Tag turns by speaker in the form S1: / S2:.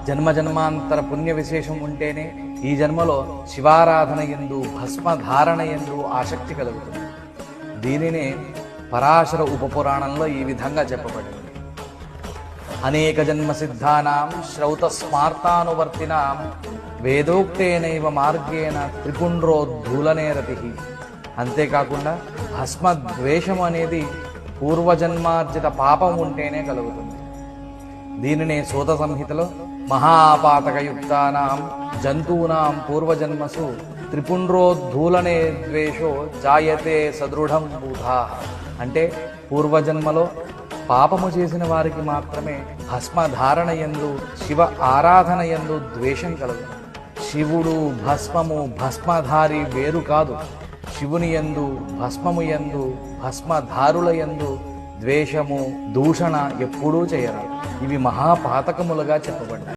S1: జన్మజన్మాంతర పుణ్య విశేషం ఉంటేనే ఈ జన్మలో శివారాధన యందు భస్మధారణ యందు ఆసక్తి కలుగుతుంది. దీనినే పరాశర ఉపపురాణంలో ఈ విధంగా చెప్పబడింది. అనేక జన్మ సిద్ధానాం శ్రౌత స్మార్తానువర్తినాం వేదోక్తేనైవ మార్గేణ త్రిపుండ్రోద్ధూలనే రతి. అంతేకాకుండా భస్మద్వేషం అనేది పూర్వజన్మార్జిత పాపం ఉంటేనే కలుగుతుంది. దీనినే సూత సంహితలో మహాపాతకయుక్తానాం జంతూనాం పూర్వజన్మసు త్రిపుండ్రోద్ధూలనే ద్వేషో జాయతే సదృఢం బూధా. అంటే పూర్వజన్మలో పాపము చేసిన వారికి మాత్రమే భస్మధారణ యందు శివ ఆరాధన యందు ద్వేషం కలుగుతుంది. శివుడు భస్మము భస్మధారి వేరు కాదు. శివుని యందు భస్మము యందు భస్మధారుల యందు ద్వేషము దూషణ ఎప్పుడూ చేయరాదు. ఇవి మహాపాతకములుగా చెప్పబడ్డాయి.